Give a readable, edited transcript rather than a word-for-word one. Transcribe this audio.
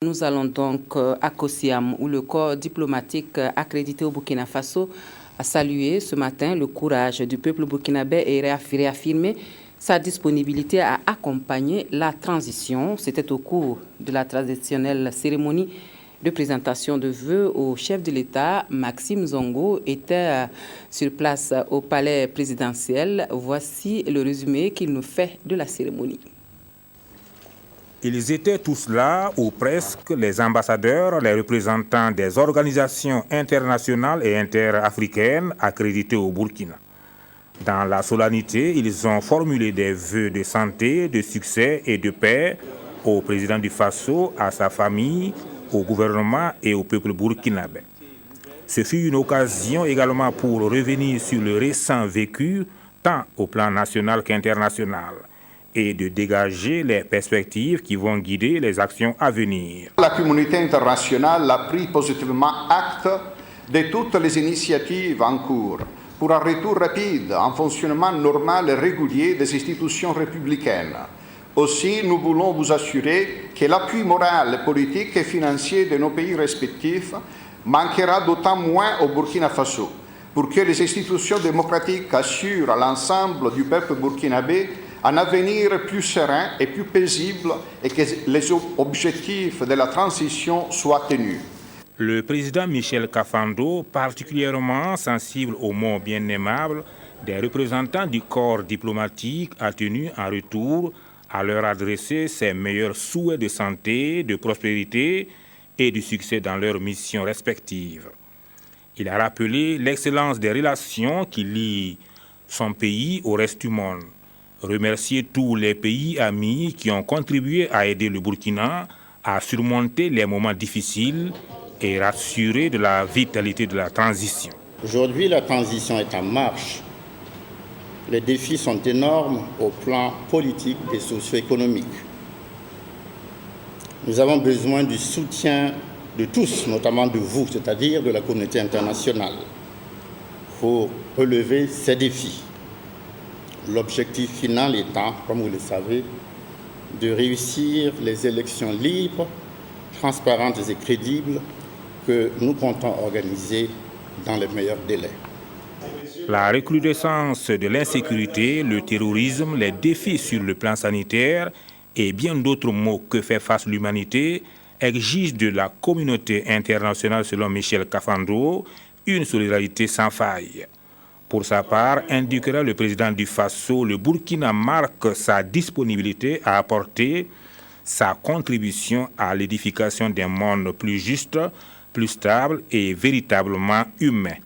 Nous allons donc à Kosiam, où le corps diplomatique accrédité au Burkina Faso a salué ce matin le courage du peuple burkinabé et réaffirmé sa disponibilité à accompagner la transition. C'était au cours de la traditionnelle cérémonie de présentation de vœux au chef de l'État. Maxime Zongo était sur place au palais présidentiel. Voici le résumé qu'il nous fait de la cérémonie. Ils étaient tous là, ou presque, les ambassadeurs, les représentants des organisations internationales et interafricaines accréditées au Burkina. Dans la solennité, ils ont formulé des vœux de santé, de succès et de paix au président du Faso, à sa famille, au gouvernement et au peuple burkinabé. Ce fut une occasion également pour revenir sur le récent vécu, tant au plan national qu'international, et de dégager les perspectives qui vont guider les actions à venir. La communauté internationale a pris positivement acte de toutes les initiatives en cours pour un retour rapide, un fonctionnement normal et régulier des institutions républicaines. Aussi, nous voulons vous assurer que l'appui moral, politique et financier de nos pays respectifs manquera d'autant moins au Burkina Faso, pour que les institutions démocratiques assurent à l'ensemble du peuple burkinabé un avenir plus serein et plus paisible et que les objectifs de la transition soient tenus. Le président Michel Kafando, particulièrement sensible aux mots bien aimables des représentants du corps diplomatique, a tenu en retour à leur adresser ses meilleurs souhaits de santé, de prospérité et de succès dans leurs missions respectives. Il a rappelé l'excellence des relations qui lient son pays au reste du monde. Remercier tous les pays amis qui ont contribué à aider le Burkina à surmonter les moments difficiles et rassurer de la vitalité de la transition. Aujourd'hui, la transition est en marche. Les défis sont énormes au plan politique et socio-économique. Nous avons besoin du soutien de tous, notamment de vous, c'est-à-dire de la communauté internationale, pour relever ces défis. L'objectif final étant, comme vous le savez, de réussir les élections libres, transparentes et crédibles que nous comptons organiser dans les meilleurs délais. La recrudescence de l'insécurité, le terrorisme, les défis sur le plan sanitaire et bien d'autres maux que fait face l'humanité exigent de la communauté internationale, selon Michel Kafando, une solidarité sans faille. Pour sa part, indiquera le président du Faso, le Burkina marque sa disponibilité à apporter sa contribution à l'édification d'un monde plus juste, plus stable et véritablement humain.